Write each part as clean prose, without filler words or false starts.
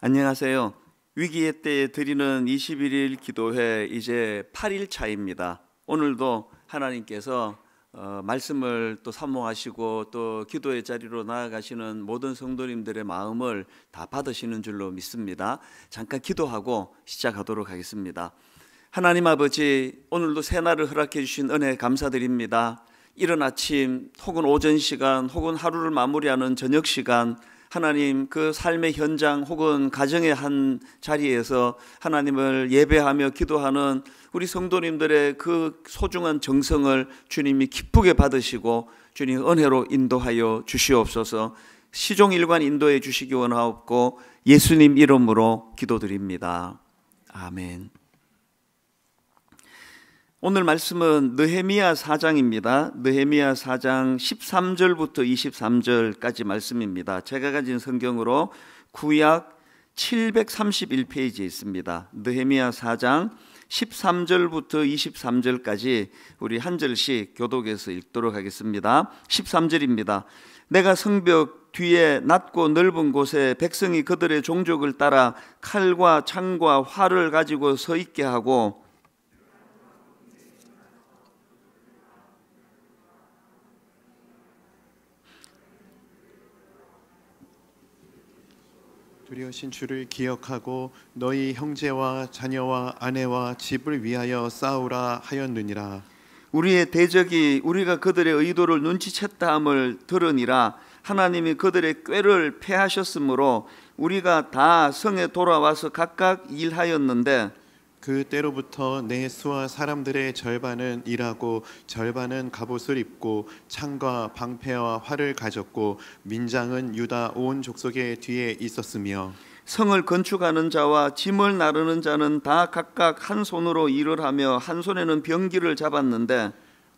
안녕하세요. 위기의 때에 드리는 21일 기도회 이제 8일 차입니다. 오늘도 하나님께서 말씀을 또 사모하시고 또 기도의 자리로 나아가시는 모든 성도님들의 마음을 다 받으시는 줄로 믿습니다. 잠깐 기도하고 시작하도록 하겠습니다. 하나님 아버지, 오늘도 새날을 허락해 주신 은혜 감사드립니다. 이른 아침 혹은 오전 시간 혹은 하루를 마무리하는 저녁 시간, 하나님 그 삶의 현장 혹은 가정의 한 자리에서 하나님을 예배하며 기도하는 우리 성도님들의 그 소중한 정성을 주님이 기쁘게 받으시고 주님 은혜로 인도하여 주시옵소서. 시종일관 인도해 주시기 원하옵고 예수님 이름으로 기도드립니다. 아멘. 오늘 말씀은 느헤미야 4장입니다. 느헤미야 4장 13절부터 23절까지 말씀입니다. 제가 가진 성경으로 구약 731페이지에 있습니다. 느헤미야 4장 13절부터 23절까지 우리 한 절씩 교독해서 읽도록 하겠습니다. 13절입니다. 내가 성벽 뒤에 낮고 넓은 곳에 백성이 그들의 종족을 따라 칼과 창과 활을 가지고 서 있게 하고 두려우신 주를 기억하고 너희 형제와 자녀와 아내와 집을 위하여 싸우라 하였느니라. 우리의 대적이 우리가 그들의 의도를 눈치챘다 함을 들으니라. 하나님이 그들의 꾀를 패하셨으므로 우리가 다 성에 돌아와서 각각 일하였는데 그 때로부터 내 수와 사람들의 절반은 일하고 절반은 갑옷을 입고 창과 방패와 활을 가졌고 민장은 유다 온 족속의 뒤에 있었으며 성을 건축하는 자와 짐을 나르는 자는 다 각각 한 손으로 일을 하며 한 손에는 병기를 잡았는데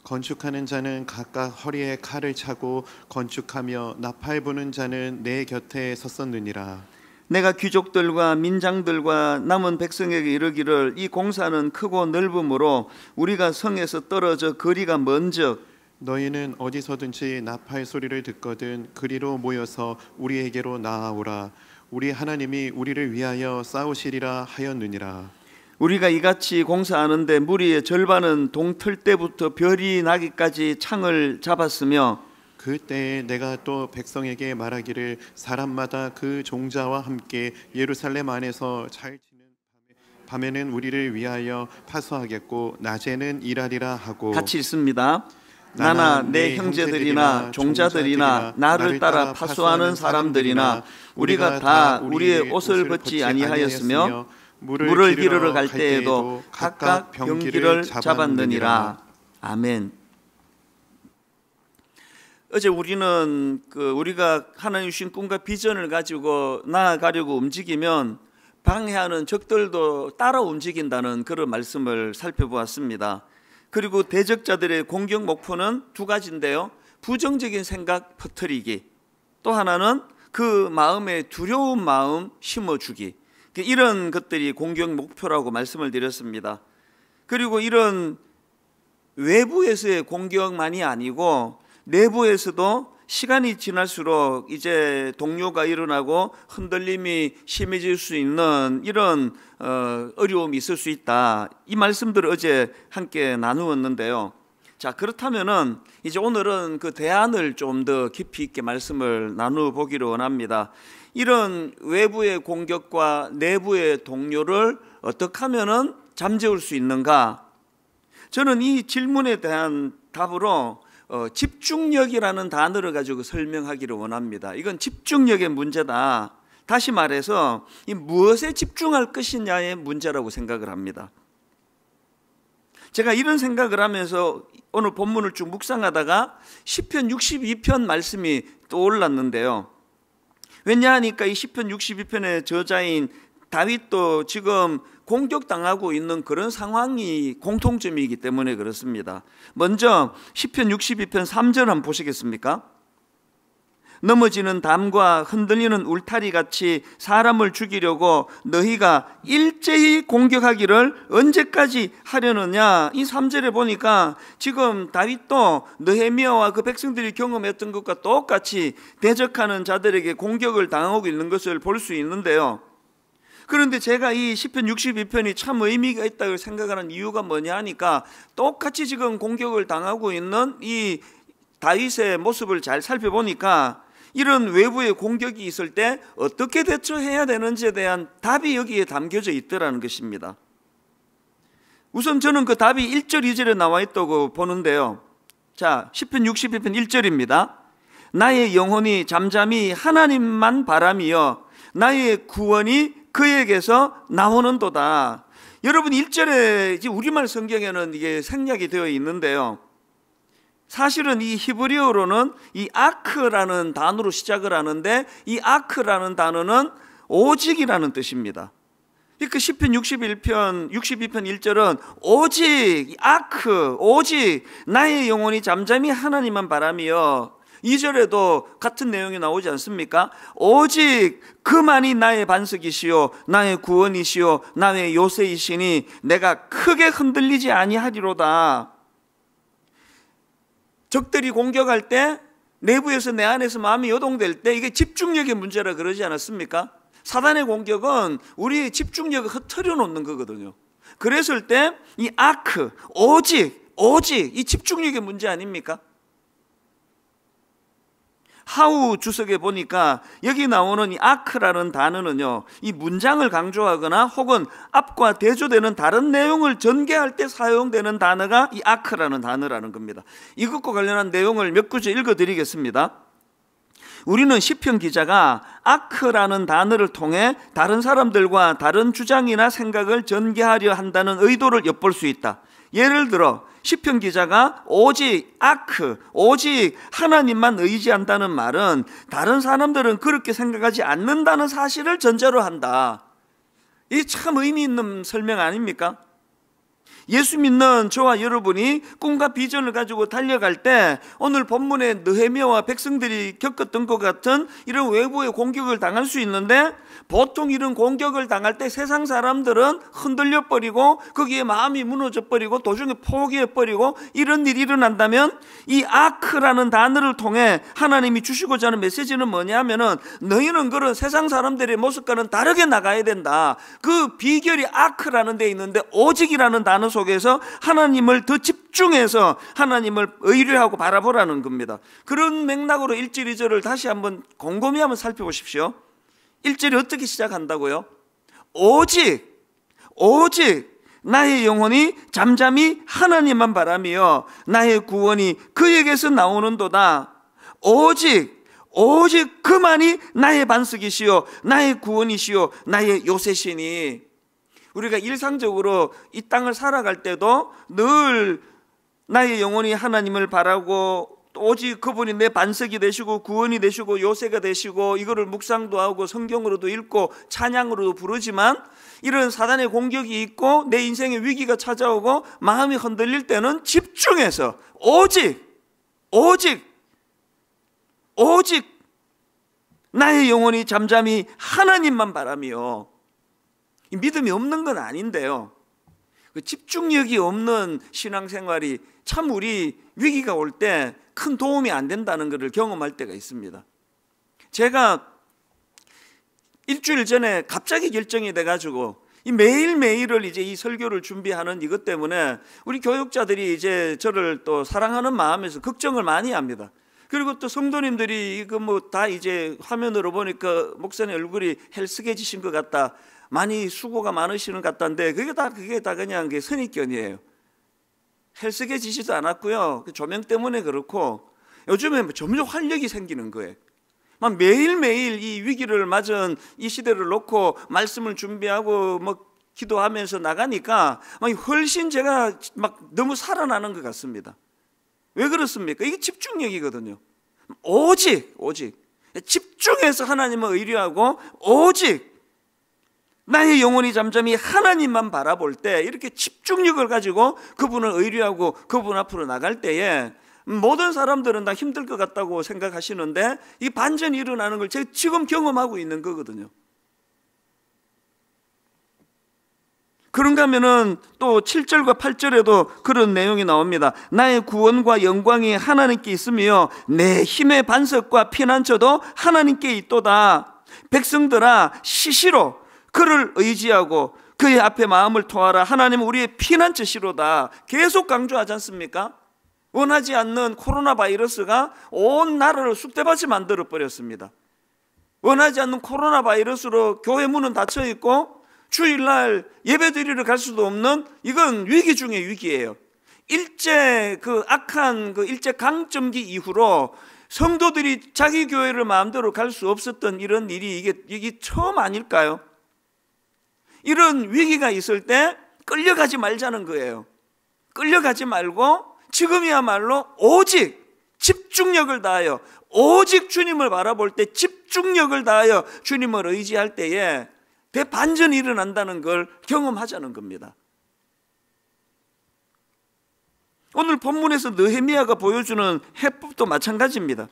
건축하는 자는 각각 허리에 칼을 차고 건축하며 나팔 부는 자는 내 곁에 섰었느니라. 내가 귀족들과 민장들과 남은 백성에게 이르기를 이 공사는 크고 넓으므로 우리가 성에서 떨어져 거리가 먼즉 너희는 어디서든지 나팔 소리를 듣거든 그리로 모여서 우리에게로 나아오라. 우리 하나님이 우리를 위하여 싸우시리라 하였느니라. 우리가 이같이 공사하는데 무리의 절반은 동틀 때부터 별이 나기까지 창을 잡았으며 그때에 내가 또 백성에게 말하기를 사람마다 그 종자와 함께 예루살렘 안에서 잘 지는 밤에는 우리를 위하여 파수하겠고 낮에는 일하리라 하고 같이 읽습니다. 나나 내 형제들이나 종자들이나 나를 따라 파수하는 사람들이나 우리가 다 우리의 옷을 벗지 아니하였으며 물을 기르러 갈 때에도 각각 병기를 잡았느니라. 아멘. 어제 우리는 우리가 하나님 주신 꿈과 비전을 가지고 나아가려고 움직이면 방해하는 적들도 따라 움직인다는 그런 말씀을 살펴보았습니다. 그리고 대적자들의 공격 목표는 두 가지인데요. 부정적인 생각 퍼뜨리기, 또 하나는 그 마음에 두려운 마음 심어주기, 이런 것들이 공격 목표라고 말씀을 드렸습니다. 그리고 이런 외부에서의 공격만이 아니고 내부에서도 시간이 지날수록 이제 동요가 일어나고 흔들림이 심해질 수 있는 이런 어려움이 있을 수 있다. 이 말씀들을 어제 함께 나누었는데요. 자, 그렇다면은 이제 오늘은 그 대안을 좀 더 깊이 있게 말씀을 나누어 보기를 원합니다. 이런 외부의 공격과 내부의 동요를 어떻게 하면은 잠재울 수 있는가? 저는 이 질문에 대한 답으로 집중력이라는 단어를 가지고 설명하기를 원합니다. 이건 집중력의 문제다. 다시 말해서 이 무엇에 집중할 것이냐의 문제라고 생각을 합니다. 제가 이런 생각을 하면서 오늘 본문을 쭉 묵상하다가 시편 62편 말씀이 떠올랐는데요. 왜냐하니까 이 시편 62편의 저자인 다윗도 지금 공격당하고 있는 그런 상황이 공통점이기 때문에 그렇습니다. 먼저 시편 62편 3절 한번 보시겠습니까? 넘어지는 담과 흔들리는 울타리 같이 사람을 죽이려고 너희가 일제히 공격하기를 언제까지 하려느냐. 이 3절에 보니까 지금 다윗도 느헤미야와 그 백성들이 경험했던 것과 똑같이 대적하는 자들에게 공격을 당하고 있는 것을 볼 수 있는데요. 그런데 제가 이 시편 62편이 참 의미가 있다고 생각하는 이유가 뭐냐 하니까 똑같이 지금 공격을 당하고 있는 이 다윗의 모습을 잘 살펴보니까 이런 외부의 공격이 있을 때 어떻게 대처해야 되는지에 대한 답이 여기에 담겨져 있더라는 것입니다. 우선 저는 그 답이 1절, 2절에 나와 있다고 보는데요. 자, 시편 62편 1절입니다. 나의 영혼이 잠잠히 하나님만 바라며 나의 구원이 그에게서 나오는도다. 여러분 1절에 우리말 성경에는 이게 생략이 되어 있는데요. 사실은 이 히브리어로는 이 아크라는 단어로 시작을 하는데 이 아크라는 단어는 오직이라는 뜻입니다. 그 시편 62편 1절은 오직 아크 오직 나의 영혼이 잠잠히 하나님만 바라며 2절에도 같은 내용이 나오지 않습니까? 오직 그만이 나의 반석이시요 나의 구원이시요 나의 요새이시니 내가 크게 흔들리지 아니하리로다. 적들이 공격할 때 내부에서 내 안에서 마음이 요동될 때 이게 집중력의 문제라 그러지 않았습니까? 사단의 공격은 우리의 집중력을 흐트려 놓는 거거든요. 그랬을 때 이 아크 오직 이 집중력의 문제 아닙니까? 하우 주석에 보니까 여기 나오는 이 아크라는 단어는요, 이 문장을 강조하거나 혹은 앞과 대조되는 다른 내용을 전개할 때 사용되는 단어가 이 아크라는 단어라는 겁니다. 이것과 관련한 내용을 몇 구절 읽어드리겠습니다. 우리는 시편 기자가 아크라는 단어를 통해 다른 사람들과 다른 주장이나 생각을 전개하려 한다는 의도를 엿볼 수 있다. 예를 들어 시편 기자가 오직 아크, 오직 하나님만 의지한다는 말은 다른 사람들은 그렇게 생각하지 않는다는 사실을 전제로 한다. 이게 참 의미 있는 설명 아닙니까? 예수 믿는 저와 여러분이 꿈과 비전을 가지고 달려갈 때 오늘 본문의 느헤미야와 백성들이 겪었던 것 같은 이런 외부의 공격을 당할 수 있는데, 보통 이런 공격을 당할 때 세상 사람들은 흔들려 버리고 거기에 마음이 무너져 버리고 도중에 포기해 버리고 이런 일이 일어난다면, 이 아크라는 단어를 통해 하나님이 주시고자 하는 메시지는 뭐냐면은 너희는 그런 세상 사람들의 모습과는 다르게 나가야 된다. 그 비결이 아크라는 데 있는데 오직이라는 단어 속에서 하나님을 더 집중해서 하나님을 의뢰하고 바라보라는 겁니다. 그런 맥락으로 1절 2절을 다시 한번 곰곰이 한번 살펴보십시오. 1절이 어떻게 시작한다고요? 오직 나의 영혼이 잠잠히 하나님만 바라며 나의 구원이 그에게서 나오는도다. 오직 그만이 나의 반석이시요 나의 구원이시요 나의 요새시니. 우리가 일상적으로 이 땅을 살아갈 때도 늘 나의 영혼이 하나님을 바라고 오직 그분이 내 반석이 되시고 구원이 되시고 요새가 되시고 이거를 묵상도 하고 성경으로도 읽고 찬양으로도 부르지만, 이런 사단의 공격이 있고 내 인생의 위기가 찾아오고 마음이 흔들릴 때는 집중해서 오직 나의 영혼이 잠잠히 하나님만 바라며. 믿음이 없는 건 아닌데요, 그 집중력이 없는 신앙생활이 참 우리 위기가 올 때 큰 도움이 안 된다는 것을 경험할 때가 있습니다. 제가 일주일 전에 갑자기 결정이 돼가지고 이 매일매일을 이제 이 설교를 준비하는 이것 때문에 우리 교육자들이 이제 저를 또 사랑하는 마음에서 걱정을 많이 합니다. 그리고 또 성도님들이 이거 뭐 다 이제 화면으로 보니까 목사님 얼굴이 헬스케지신 것 같다, 많이 수고가 많으시는 것 같다는데 그게 다 그냥 선입견이에요. 헬스케지지도 않았고요. 그 조명 때문에 그렇고 요즘에 점점 활력이 생기는 거예요. 막 매일매일 이 위기를 맞은 이 시대를 놓고 말씀을 준비하고 뭐 기도하면서 나가니까 막 훨씬 제가 막 너무 살아나는 것 같습니다. 왜 그렇습니까? 이게 집중력이거든요. 오직 집중해서 하나님을 의뢰하고 오직 나의 영혼이 잠잠히 하나님만 바라볼 때, 이렇게 집중력을 가지고 그분을 의뢰하고 그분 앞으로 나갈 때에 모든 사람들은 다 힘들 것 같다고 생각하시는데 이 반전이 일어나는 걸 제가 지금 경험하고 있는 거거든요. 그런가 하면은 또 7절과 8절에도 그런 내용이 나옵니다. 나의 구원과 영광이 하나님께 있으며 내 힘의 반석과 피난처도 하나님께 있도다. 백성들아 시시로 그를 의지하고 그의 앞에 마음을 토하라. 하나님은 우리의 피난처시로다. 계속 강조하지 않습니까? 원하지 않는 코로나 바이러스가 온 나라를 쑥대밭이 만들어 버렸습니다. 원하지 않는 코로나 바이러스로 교회 문은 닫혀 있고 주일날 예배드리러 갈 수도 없는, 이건 위기 중의 위기예요. 일제 악한 일제 강점기 이후로 성도들이 자기 교회를 마음대로 갈 수 없었던 이런 일이 이게 처음 아닐까요? 이런 위기가 있을 때 끌려가지 말자는 거예요. 끌려가지 말고 지금이야말로 오직 집중력을 다하여, 오직 주님을 바라볼 때 집중력을 다하여 주님을 의지할 때에 대반전이 일어난다는 걸 경험하자는 겁니다. 오늘 본문에서 느헤미야가 보여주는 해법도 마찬가지입니다.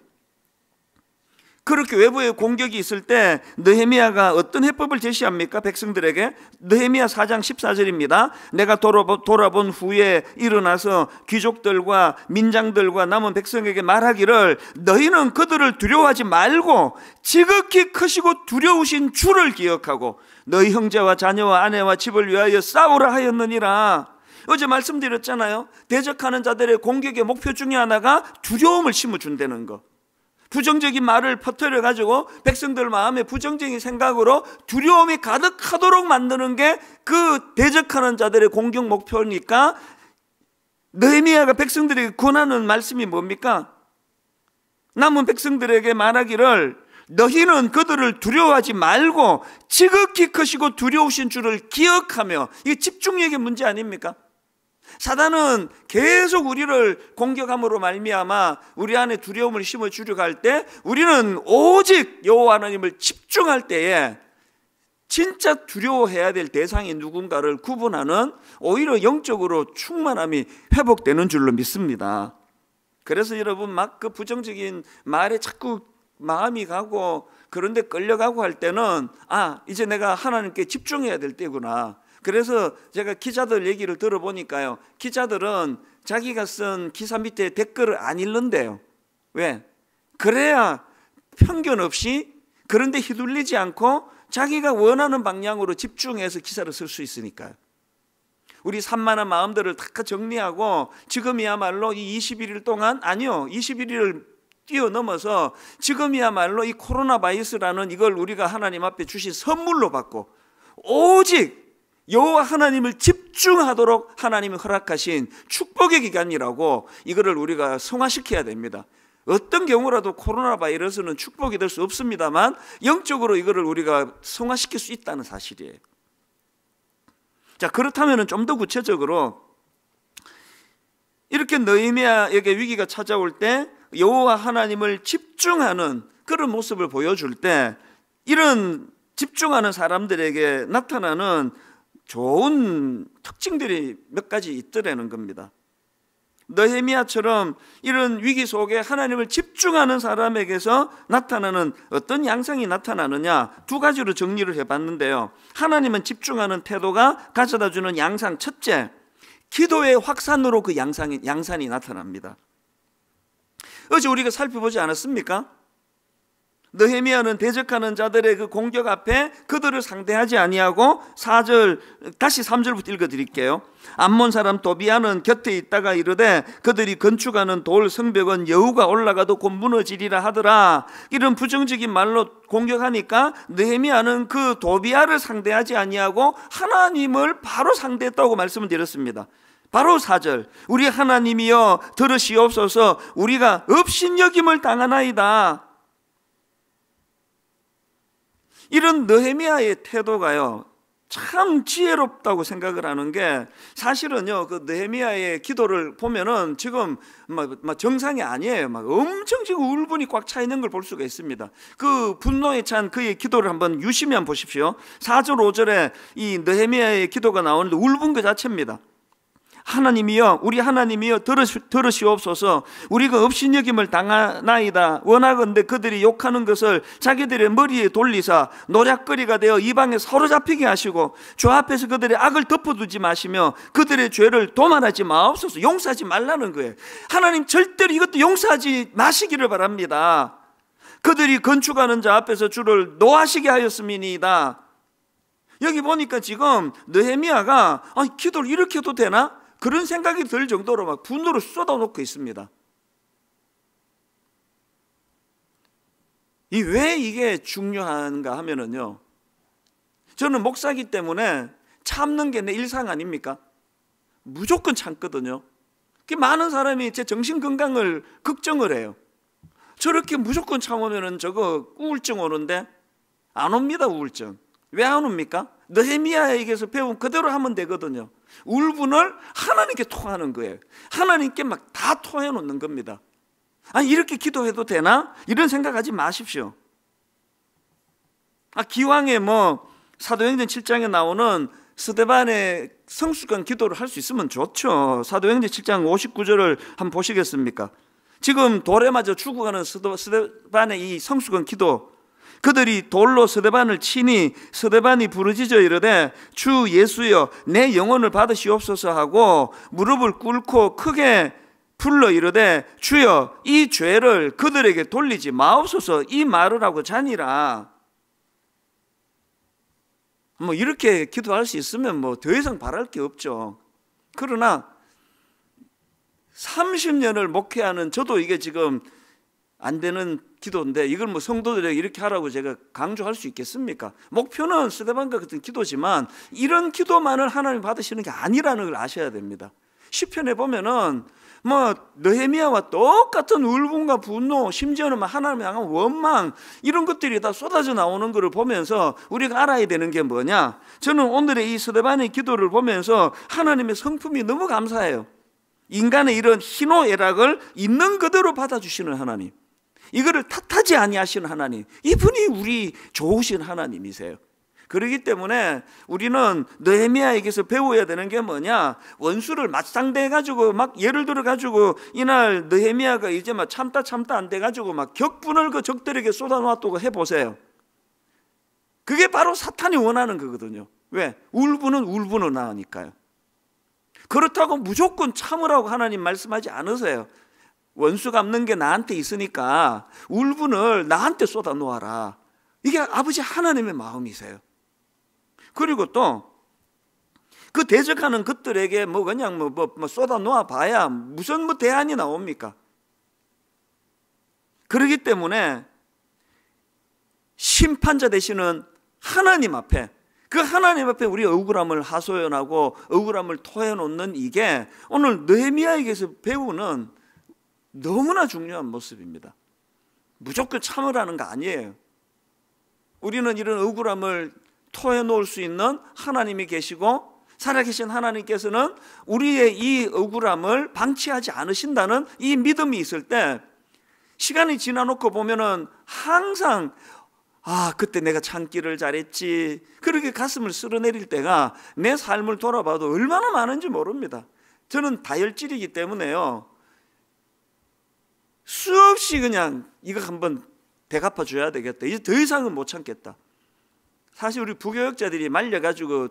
그렇게 외부의 공격이 있을 때 느헤미야가 어떤 해법을 제시합니까? 백성들에게. 느헤미야 4장 14절입니다. 내가 돌아본 후에 일어나서 귀족들과 민장들과 남은 백성에게 말하기를 너희는 그들을 두려워하지 말고 지극히 크시고 두려우신 주를 기억하고 너희 형제와 자녀와 아내와 집을 위하여 싸우라 하였느니라. 어제 말씀드렸잖아요. 대적하는 자들의 공격의 목표 중에 하나가 두려움을 심어준다는 거. 부정적인 말을 퍼뜨려가지고 백성들 마음에 부정적인 생각으로 두려움이 가득하도록 만드는 게 그 대적하는 자들의 공격 목표니까, 느헤미야가 백성들에게 권하는 말씀이 뭡니까? 남은 백성들에게 말하기를 너희는 그들을 두려워하지 말고 지극히 크시고 두려우신 주를 기억하며. 이게 집중력의 문제 아닙니까? 사단은 계속 우리를 공격함으로 말미암아 우리 안에 두려움을 심어주려고 할 때, 우리는 오직 여호와 하나님을 집중할 때에 진짜 두려워해야 될 대상이 누군가를 구분하는 오히려 영적으로 충만함이 회복되는 줄로 믿습니다. 그래서 여러분 막 그 부정적인 말에 자꾸 마음이 가고 그런데 끌려가고 할 때는 이제 내가 하나님께 집중해야 될 때구나. 그래서 제가 기자들 얘기를 들어보니까요, 기자들은 자기가 쓴 기사 밑에 댓글을 안 읽는데요. 왜? 그래야 편견 없이, 그런데 휘둘리지 않고 자기가 원하는 방향으로 집중해서 기사를 쓸 수 있으니까요. 우리 산만한 마음들을 다 정리하고 지금이야말로 이 21일 동안, 21일을 뛰어넘어서 지금이야말로 이 코로나 바이러스라는 이걸 우리가 하나님 앞에 주신 선물로 받고 오직 여호와 하나님을 집중하도록 하나님이 허락하신 축복의 기간이라고, 이거를 우리가 성화시켜야 됩니다. 어떤 경우라도 코로나 바이러스는 축복이 될 수 없습니다만 영적으로 이거를 우리가 성화시킬 수 있다는 사실이에요. 자, 그렇다면 좀 더 구체적으로 이렇게 느헤미야에게 위기가 찾아올 때 여호와 하나님을 집중하는 그런 모습을 보여줄 때, 이런 집중하는 사람들에게 나타나는 좋은 특징들이 몇 가지 있더라는 겁니다. 느헤미야처럼 이런 위기 속에 하나님을 집중하는 사람에게서 나타나는 어떤 양상이 나타나느냐, 두 가지로 정리를 해봤는데요. 하나님은 집중하는 태도가 가져다주는 양상, 첫째, 기도의 확산으로 그 양산이 나타납니다. 어제 우리가 살펴보지 않았습니까? 느헤미야는 대적하는 자들의 그 공격 앞에 그들을 상대하지 아니하고 4절, 다시 3절부터 읽어드릴게요. 암몬 사람 도비아는 곁에 있다가 이르되 그들이 건축하는 돌 성벽은 여우가 올라가도 곧 무너지리라 하더라. 이런 부정적인 말로 공격하니까 느헤미야는 그 도비아를 상대하지 아니하고 하나님을 바로 상대했다고 말씀을 드렸습니다. 바로 4절, 우리 하나님이여 들으시옵소서, 우리가 업신여김을 당하나이다. 이런 느헤미야의 태도가요, 참 지혜롭다고 생각을 하는 게, 사실은요, 그 느헤미야의 기도를 보면은 지금 막 정상이 아니에요. 막 엄청 지금 울분이 꽉 차 있는 걸 볼 수가 있습니다. 그 분노에 찬 그의 기도를 한번 유심히 한번 보십시오. 4절 5절에 이 느헤미야의 기도가 나오는데 울분 그 자체입니다. 하나님이여, 우리 하나님이여 들으시옵소서, 우리가 업신여김을 당하나이다. 원하건대 그들이 욕하는 것을 자기들의 머리에 돌리사 노략거리가 되어 이방에 사로잡히게 하시고 주 앞에서 그들의 악을 덮어두지 마시며 그들의 죄를 도말하지 마옵소서. 용서하지 말라는 거예요. 하나님 절대로 이것도 용서하지 마시기를 바랍니다. 그들이 건축하는 자 앞에서 주를 노하시게 하였음이니이다. 여기 보니까 지금 느헤미야가 기도를 이렇게 해도 되나? 그런 생각이 들 정도로 막 분노를 쏟아놓고 있습니다. 왜 이게 중요한가 하면은요, 저는 목사이기 때문에 참는 게 내 일상 아닙니까? 무조건 참거든요. 많은 사람이 제 정신 건강을 걱정을 해요. 저렇게 무조건 참으면은 저거 우울증 오는데 안 옵니다. 우울증. 왜 안 옵니까? 느헤미야에게서 배운 그대로 하면 되거든요. 울분을 하나님께 토하는 거예요. 하나님께 막 다 토해 놓는 겁니다. 이렇게 기도해도 되나? 이런 생각하지 마십시오. 기왕에 사도행전 7장에 나오는 스데반의 성숙한 기도를 할 수 있으면 좋죠. 사도행전 7장 59절을 한번 보시겠습니까? 지금 돌에 맞아 죽어가는 스데반의 이 성숙한 기도, 그들이 돌로 스데반을 치니 스데반이 부르짖어 이르되 주 예수여 내 영혼을 받으시옵소서 하고 무릎을 꿇고 크게 불러 이르되 주여 이 죄를 그들에게 돌리지 마옵소서, 이 말을 하고 자니라. 이렇게 기도할 수 있으면 더 이상 바랄 게 없죠. 그러나 30년을 목회하는 저도 이게 지금 안 되는 기도인데 이걸 성도들에게 이렇게 하라고 제가 강조할 수 있겠습니까? 목표는 스데반과 같은 기도지만 이런 기도만을 하나님 받으시는 게 아니라는 걸 아셔야 됩니다. 시편에 보면은 느헤미야와 똑같은 울분과 분노, 심지어는 하나님을 향한 원망, 이런 것들이 다 쏟아져 나오는 것을 보면서 우리가 알아야 되는 게 뭐냐? 저는 오늘의 이 스데반의 기도를 보면서 하나님의 성품이 너무 감사해요. 인간의 이런 희노애락을 있는 그대로 받아주시는 하나님, 이거를 탓하지 아니하시는 하나님, 이분이 우리 좋으신 하나님이세요. 그렇기 때문에 우리는 느헤미야에게서 배워야 되는 게 뭐냐? 원수를 맞상대해가지고 예를 들어가지고 이날 느헤미야가 이제 참다 안 돼가지고 격분을 그 적들에게 쏟아놓았다고 해보세요. 그게 바로 사탄이 원하는 거거든요. 왜? 울분은 울분으로 나으니까요. 그렇다고 무조건 참으라고 하나님 말씀하지 않으세요. 원수 갚는 게 나한테 있으니까 울분을 나한테 쏟아놓아라. 이게 아버지 하나님의 마음이세요. 그리고 또 그 대적하는 것들에게 그냥 쏟아 놓아 봐야 무슨 대안이 나옵니까? 그렇기 때문에 심판자 되시는 하나님 앞에, 그 하나님 앞에 우리 억울함을 하소연하고 억울함을 토해놓는 이게 오늘 느헤미야에게서 배우는 너무나 중요한 모습입니다. 무조건 참으라는 거 아니에요. 우리는 이런 억울함을 토해놓을 수 있는 하나님이 계시고 살아계신 하나님께서는 우리의 이 억울함을 방치하지 않으신다는 이 믿음이 있을 때 시간이 지나놓고 보면은 항상 그때 내가 참기를 잘했지, 그렇게 가슴을 쓸어내릴 때가 내 삶을 돌아봐도 얼마나 많은지 모릅니다. 저는 다혈질이기 때문에요, 수없이 그냥 이거 한번 대갚아 줘야 되겠다, 이제 더 이상은 못 참겠다. 사실 우리 부교역자들이 말려가지고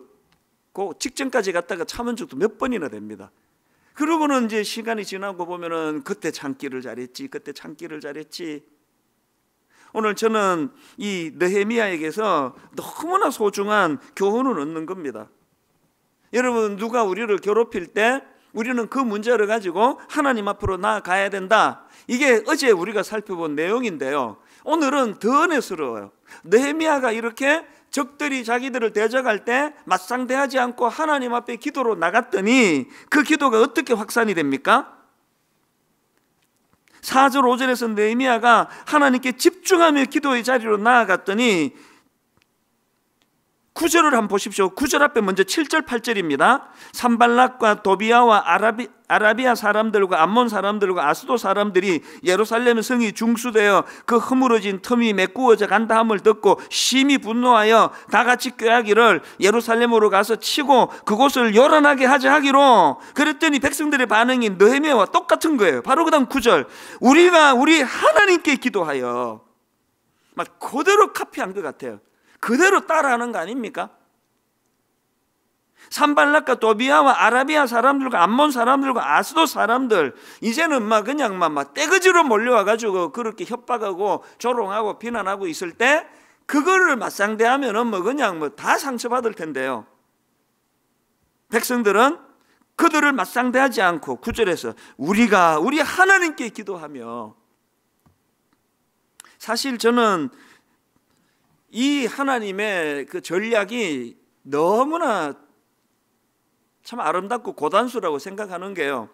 그 직전까지 갔다가 참은 적도 몇 번이나 됩니다. 그러고는 이제 시간이 지나고 보면은 그때 참기를 잘했지, 그때 참기를 잘했지. 오늘 저는 이 느헤미야에게서 너무나 소중한 교훈을 얻는 겁니다. 여러분, 누가 우리를 괴롭힐 때 우리는 그 문제를 가지고 하나님 앞으로 나아가야 된다. 이게 어제 우리가 살펴본 내용인데요, 오늘은 더 은혜스러워요. 느헤미야가 이렇게 적들이 자기들을 대적할 때 맞상대하지 않고 하나님 앞에 기도로 나갔더니 그 기도가 어떻게 확산이 됩니까? 4절 5절에서 느헤미야가 하나님께 집중하며 기도의 자리로 나아갔더니 9절을 한번 보십시오. 9절 앞에 먼저 7절 8절입니다. 산발락과 도비아와 아라비아 사람들과 암몬 사람들과 아스도 사람들이 예루살렘 성이 중수되어 그 허물어진 틈이 메꾸어져 간다 함을 듣고 심히 분노하여 다 같이 꾀하기를 예루살렘으로 가서 치고 그곳을 요란하게 하자 하기로. 그랬더니 백성들의 반응이 느헤미야와 똑같은 거예요. 바로 그 다음 9절, 우리가 우리 하나님께 기도하여. 막 그대로 카피한 것 같아요. 그대로 따라하는 거 아닙니까? 산발락과 도비아와 아라비아 사람들과 암몬 사람들과 아스도 사람들, 이제는 그냥 떼거지로 몰려와가지고 그렇게 협박하고 조롱하고 비난하고 있을 때 그거를 맞상대하면은 뭐 그냥 뭐 다 상처받을 텐데요. 백성들은 그들을 맞상대하지 않고 9절에서 우리 하나님께 기도하며, 사실 저는 이 하나님의 그 전략이 너무나 참 아름답고 고단수라고 생각하는 게요,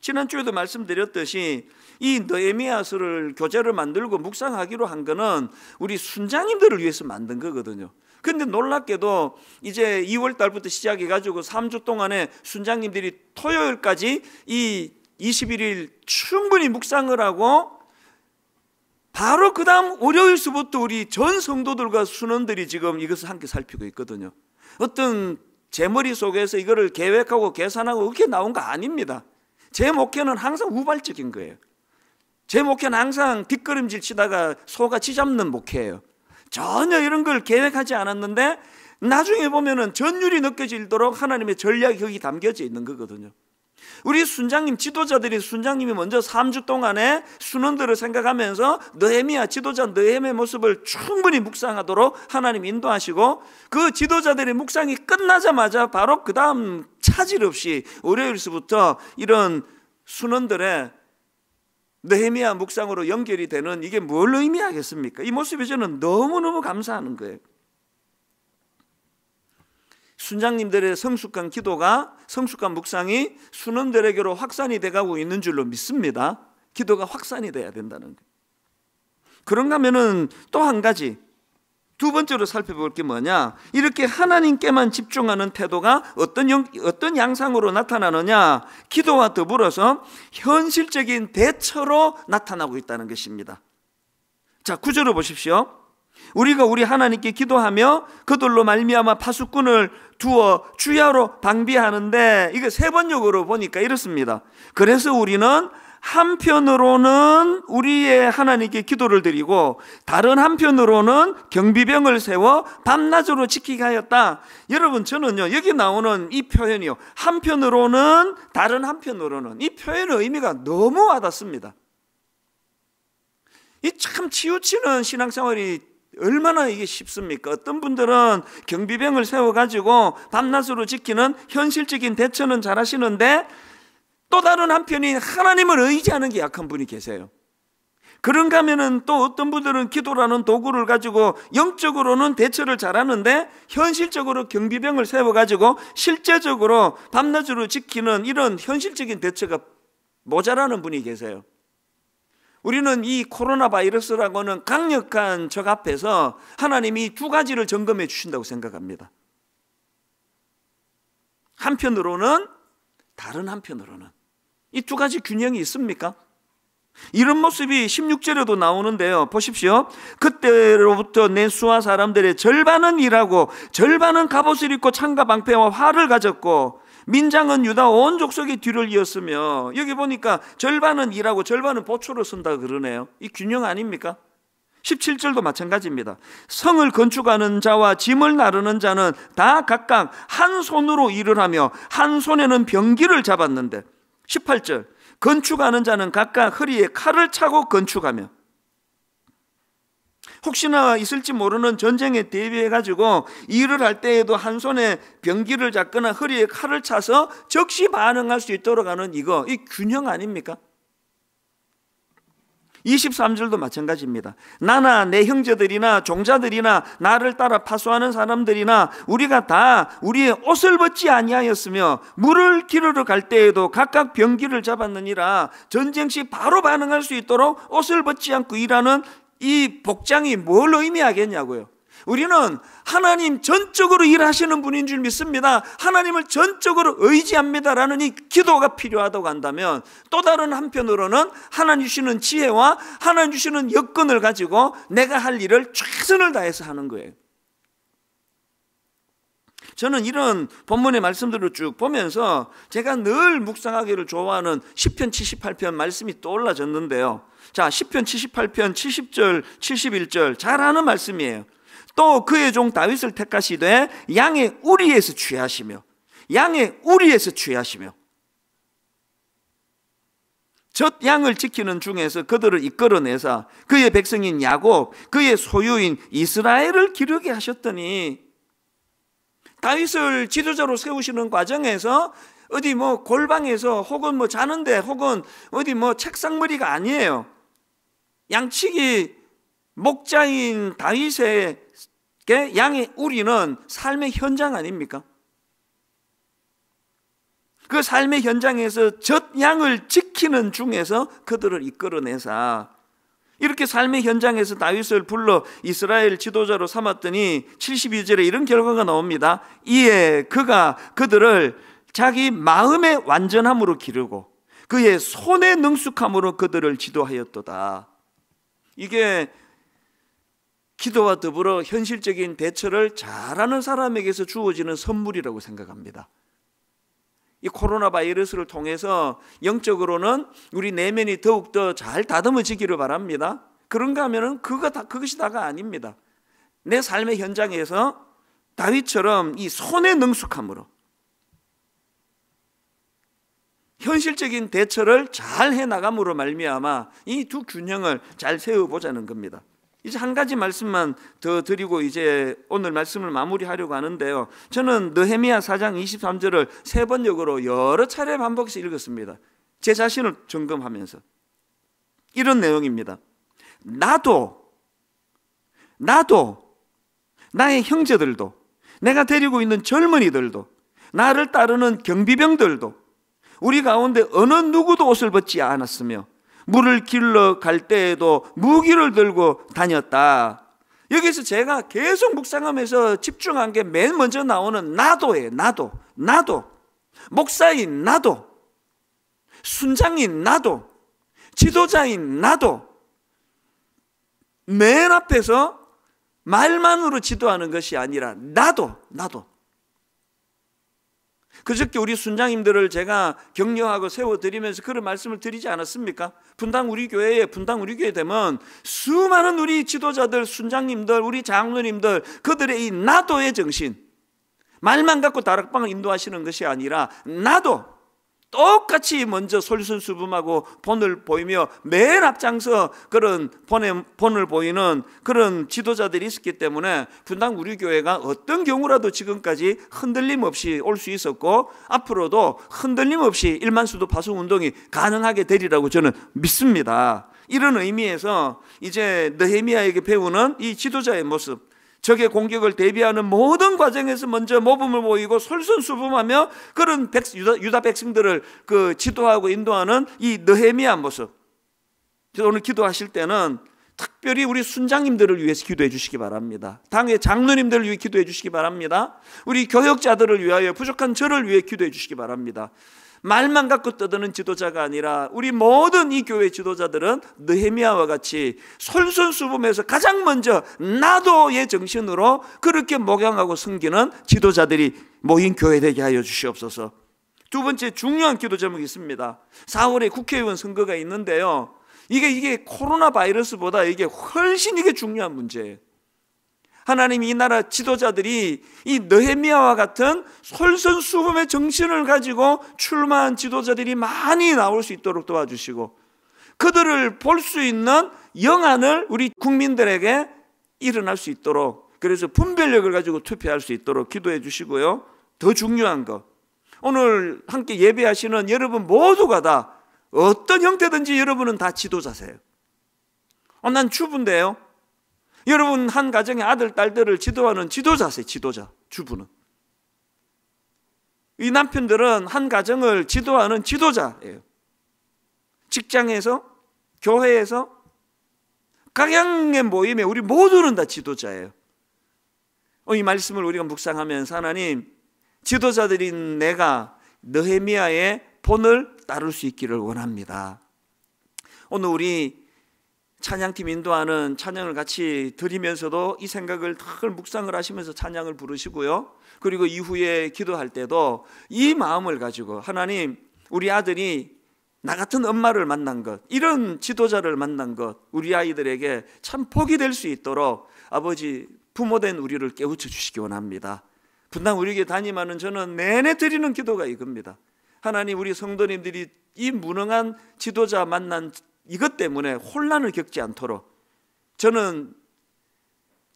지난주에도 말씀드렸듯이 이 느헤미야서를 교재를 만들고 묵상하기로 한 거는 우리 순장님들을 위해서 만든 거거든요. 근데 놀랍게도 이제 2월 달부터 시작해 가지고 3주 동안에 순장님들이 토요일까지 이 21일 충분히 묵상을 하고 바로 그 다음 월요일서부터 우리 전 성도들과 순원들이 지금 이것을 함께 살피고 있거든요. 어떤 제 머릿속에서 이거를 계획하고 계산하고 그렇게 나온 거 아닙니다. 제 목회는 항상 우발적인 거예요. 제 목회는 항상 뒷걸음질 치다가 소가 쥐잡는 목회예요. 전혀 이런 걸 계획하지 않았는데 나중에 보면은 전율이 느껴지도록 하나님의 전략이 거기 담겨져 있는 거거든요. 우리 순장님, 지도자들이, 순장님이 먼저 3주 동안에 순원들을 생각하면서 느헤미야, 지도자 느헤미야의 모습을 충분히 묵상하도록 하나님 인도하시고, 그 지도자들의 묵상이 끝나자마자 바로 그 다음 차질 없이 월요일서부터 이런 순원들의 느헤미야 묵상으로 연결이 되는, 이게 뭘 의미하겠습니까? 이 모습에 저는 너무너무 감사하는 거예요. 순장님들의 성숙한 기도가, 성숙한 묵상이 순원들에게로 확산이 돼가고 있는 줄로 믿습니다. 기도가 확산이 돼야 된다는 거예요. 그런가 하면은 또 한 가지, 두 번째로 살펴볼 게 뭐냐, 이렇게 하나님께만 집중하는 태도가 어떤 양상으로 나타나느냐, 기도와 더불어서 현실적인 대처로 나타나고 있다는 것입니다. 자, 9절을 보십시오. 우리가 우리 하나님께 기도하며 그들로 말미암아 파수꾼을 두어 주야로 방비하는데, 이거 세 번역으로 보니까 이렇습니다. 그래서 우리는 한편으로는 우리의 하나님께 기도를 드리고 다른 한편으로는 경비병을 세워 밤낮으로 지키게 하였다. 여러분, 저는요, 여기 나오는 이 표현이요, 한편으로는, 다른 한편으로는, 이 표현의 의미가 너무 와닿습니다. 이 참 치우치는 신앙생활이 얼마나 이게 쉽습니까? 어떤 분들은 경비병을 세워가지고 밤낮으로 지키는 현실적인 대처는 잘하시는데, 또 다른 한편이 하나님을 의지하는 게 약한 분이 계세요. 그런가 하면은 또 어떤 분들은 기도라는 도구를 가지고 영적으로는 대처를 잘하는데 현실적으로 경비병을 세워가지고 실제적으로 밤낮으로 지키는 이런 현실적인 대처가 모자라는 분이 계세요. 우리는 이 코로나 바이러스라고는 강력한 적 앞에서 하나님이 두 가지를 점검해 주신다고 생각합니다. 한편으로는, 다른 한편으로는. 이 두 가지 균형이 있습니까? 이런 모습이 16절에도 나오는데요, 보십시오. 그때로부터 내 수하 사람들의 절반은 일하고 절반은 갑옷을 입고 창과 방패와 활을 가졌고 민장은 유다 온 족속의 뒤를 이었으며, 여기 보니까 절반은 일하고 절반은 보초로 쓴다 그러네요. 이 균형 아닙니까? 17절도 마찬가지입니다. 성을 건축하는 자와 짐을 나르는 자는 다 각각 한 손으로 일을 하며 한 손에는 병기를 잡았는데, 18절 건축하는 자는 각각 허리에 칼을 차고 건축하며, 혹시나 있을지 모르는 전쟁에 대비해 가지고 일을 할 때에도 한 손에 병기를 잡거나 허리에 칼을 차서 즉시 반응할 수 있도록 하는 이 균형 아닙니까? 23절도 마찬가지입니다. 나나 내 형제들이나 종자들이나 나를 따라 파수하는 사람들이나 우리가 다 우리의 옷을 벗지 아니하였으며 물을 기르러 갈 때에도 각각 병기를 잡았느니라. 전쟁 시 바로 반응할 수 있도록 옷을 벗지 않고 일하는 이 복장이 뭘 의미하겠냐고요. 우리는 하나님 전적으로 일하시는 분인 줄 믿습니다. 하나님을 전적으로 의지합니다라는 이 기도가 필요하다고 한다면, 또 다른 한편으로는 하나님 주시는 지혜와 하나님 주시는 여건을 가지고 내가 할 일을 최선을 다해서 하는 거예요. 저는 이런 본문의 말씀들을 쭉 보면서 제가 늘 묵상하기를 좋아하는 시편 78편 말씀이 떠올라졌는데요. 자, 시편 78편 70절 71절 잘 아는 말씀이에요. 또 그의 종 다윗을 택하시되 양의 우리에서 취하시며, 양의 우리에서 취하시며. 젖 양을 지키는 중에서 그들을 이끌어내사 그의 백성인 야곱, 그의 소유인 이스라엘을 기르게 하셨더니, 다윗을 지도자로 세우시는 과정에서 어디 뭐 골방에서 혹은 뭐 자는데 혹은 어디 뭐 책상머리가 아니에요. 양치기 목자인 다윗에게 양의 우리는 삶의 현장 아닙니까? 그 삶의 현장에서 젖 양을 지키는 중에서 그들을 이끌어내사 이렇게 삶의 현장에서 다윗을 불러 이스라엘 지도자로 삼았더니 72절에 이런 결과가 나옵니다. 이에 그가 그들을 자기 마음의 완전함으로 기르고 그의 손의 능숙함으로 그들을 지도하였도다. 이게 기도와 더불어 현실적인 대처를 잘하는 사람에게서 주어지는 선물이라고 생각합니다. 이 코로나 바이러스를 통해서 영적으로는 우리 내면이 더욱더 잘 다듬어지기를 바랍니다. 그런가 하면은 그것이 다가 아닙니다. 내 삶의 현장에서 다윗처럼 이 손의 능숙함으로 현실적인 대처를 잘 해나감으로 말미암아 이 두 균형을 잘 세워보자는 겁니다. 이제 한 가지 말씀만 더 드리고 이제 오늘 말씀을 마무리하려고 하는데요. 저는 느헤미야 4장 23절을 세 번역으로 여러 차례 반복해서 읽었습니다. 제 자신을 점검하면서 이런 내용입니다. 나도 나의 형제들도 내가 데리고 있는 젊은이들도 나를 따르는 경비병들도 우리 가운데 어느 누구도 옷을 벗지 않았으며 물을 길러 갈 때에도 무기를 들고 다녔다. 여기서 제가 계속 묵상하면서 집중한 게 맨 먼저 나오는 나도예요. 나도 목사인 나도, 순장인 나도, 지도자인 나도. 맨 앞에서 말만으로 지도하는 것이 아니라 나도. 그저께 우리 순장님들을 제가 격려하고 세워드리면서 그런 말씀을 드리지 않았습니까? 분당 우리 교회 되면 수많은 우리 지도자들, 순장님들, 우리 장로님들, 그들의 이 나도의 정신, 말만 갖고 다락방을 인도하시는 것이 아니라 나도 똑같이 먼저 솔선수범하고 본을 보이며 맨 앞장서 그런 본을 보이는 그런 지도자들이 있었기 때문에 분당 우리 교회가 어떤 경우라도 지금까지 흔들림 없이 올 수 있었고 앞으로도 흔들림 없이 1만 수도 파송 운동이 가능하게 되리라고 저는 믿습니다. 이런 의미에서 이제 느헤미야에게 배우는 이 지도자의 모습, 적의 공격을 대비하는 모든 과정에서 먼저 모범을 보이고 솔선수범하며 그런 유다 백성들을 지도하고 인도하는 이 느헤미야 모습. 그래서 오늘 기도하실 때는 특별히 우리 순장님들을 위해서 기도해 주시기 바랍니다. 당의 장로님들을 위해 기도해 주시기 바랍니다. 우리 교역자들을 위하여 부족한 저를 위해 기도해 주시기 바랍니다. 말만 갖고 떠드는 지도자가 아니라 우리 모든 이 교회 지도자들은 느헤미야와 같이 솔선수범해서 가장 먼저 나도의 정신으로 그렇게 목양하고 섬기는 지도자들이 모인 교회 되게 하여 주시옵소서. 두 번째 중요한 기도 제목이 있습니다. 4월에 국회의원 선거가 있는데요. 이게 코로나 바이러스보다 이게 훨씬 이게 중요한 문제예요. 하나님 이 나라 지도자들이 이 느헤미야와 같은 솔선수범의 정신을 가지고 출마한 지도자들이 많이 나올 수 있도록 도와주시고 그들을 볼 수 있는 영안을 우리 국민들에게 일어날 수 있도록, 그래서 분별력을 가지고 투표할 수 있도록 기도해 주시고요. 더 중요한 거, 오늘 함께 예배하시는 여러분 모두가 다 어떤 형태든지 여러분은 다 지도자세요. 난 주부인데요. 여러분 한 가정의 아들, 딸들을 지도하는 지도자세요. 지도자, 주부는. 이 남편들은 한 가정을 지도하는 지도자예요. 직장에서, 교회에서, 각양의 모임에 우리 모두는 다 지도자예요. 이 말씀을 우리가 묵상하면서 하나님, 지도자들인 내가 느헤미야의 본을 따를 수 있기를 원합니다. 오늘 우리 찬양팀 인도하는 찬양을 같이 드리면서도 이 생각을 늘 묵상을 하시면서 찬양을 부르시고요. 그리고 이후에 기도할 때도 이 마음을 가지고 하나님, 우리 아들이 나 같은 엄마를 만난 것, 이런 지도자를 만난 것, 우리 아이들에게 참 복이 될 수 있도록 아버지, 부모된 우리를 깨우쳐 주시기 원합니다. 분당 우리 교회 담임하는 저는 내내 드리는 기도가 이겁니다. 하나님, 우리 성도님들이 이 무능한 지도자 만난 이것 때문에 혼란을 겪지 않도록 저는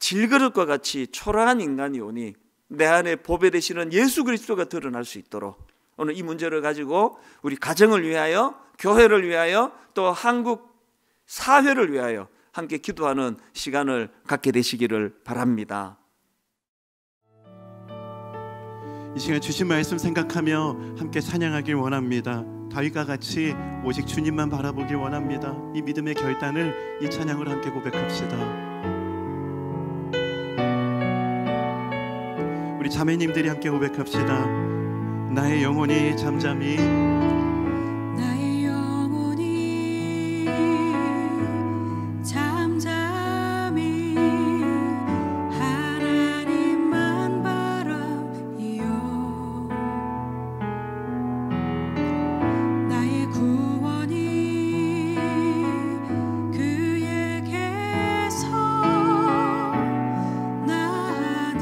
질그릇과 같이 초라한 인간이 오니 내 안에 보배 되시는 예수 그리스도가 드러날 수 있도록 오늘 이 문제를 가지고 우리 가정을 위하여, 교회를 위하여, 또 한국 사회를 위하여 함께 기도하는 시간을 갖게 되시기를 바랍니다. 이 시간 주신 말씀 생각하며 함께 찬양하길 원합니다. 다윗과 같이 오직 주님만 바라보길 원합니다. 이 믿음의 결단을 이 찬양으로 함께 고백합시다. 우리 자매님들이 함께 고백합시다. 나의 영혼이 잠잠히 나의 영혼이 잠잠히 하나님만 바라이요 나의 구원이 그에게서 나는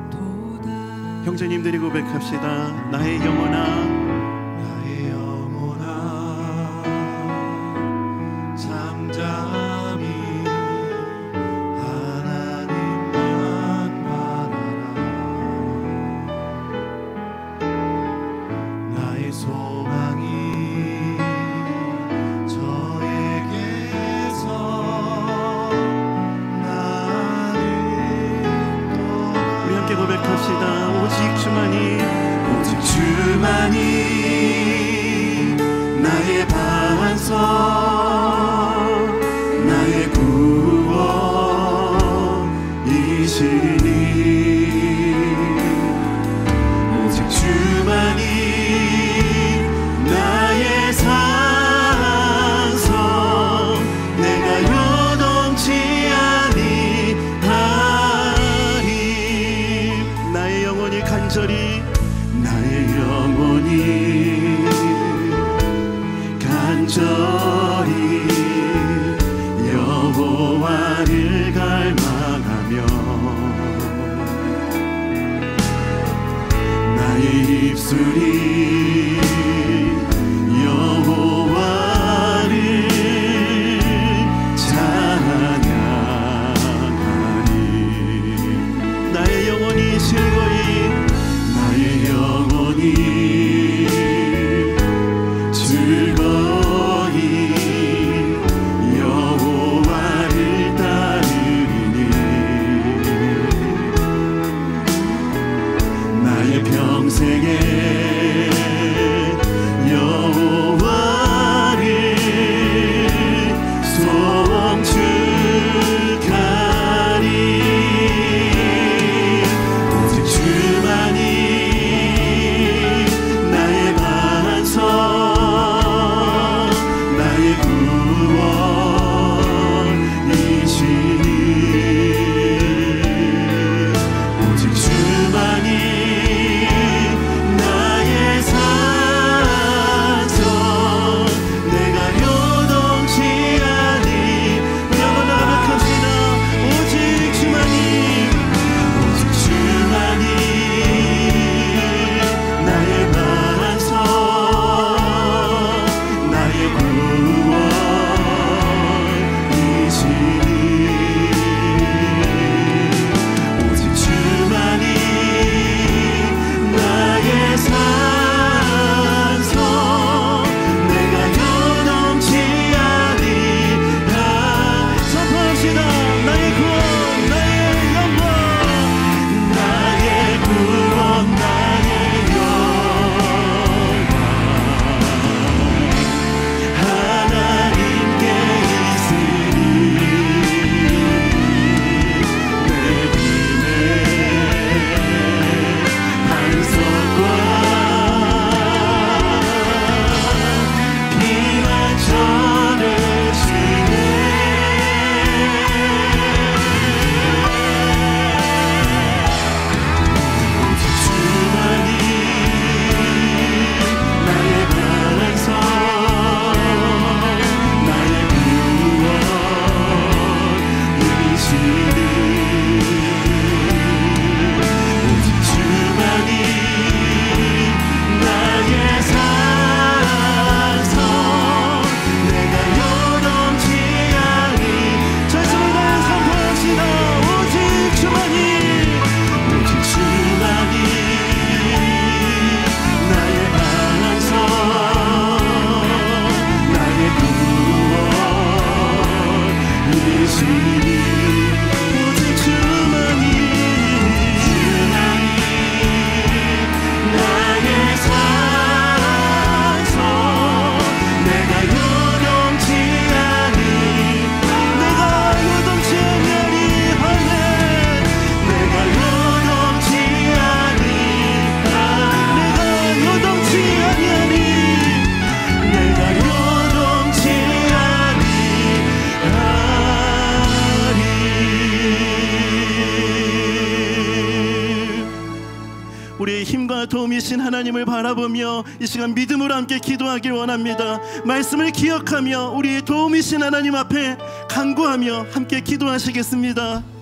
도다. 형제님들이 고백합시다. 나의 영혼아, 나의 영혼아 잠잠히 하나님만 바라라. 나의 소망이 저에게서 나는 우리 함께 고백합시다. 오직 주만이 나의 반석 나의 구원이시니 오직 주만이 나의 산성 내가 요동치 아니하리. 나의 영혼이 간절히 여호와를 갈망하며 나의 입술이 여호와를 찬양하리. 나의 영혼이 즐거이 나의 영혼이 즐거이 여호와를 따르리니 나의 평생에 여호와를 송축하리. 오직 주만이 우리의 힘과 도움이신 하나님을 바라보며 이 시간 믿음으로 함께 기도하길 원합니다. 말씀을 기억하며 우리의 도움이신 하나님 앞에 간구하며 함께 기도하시겠습니다.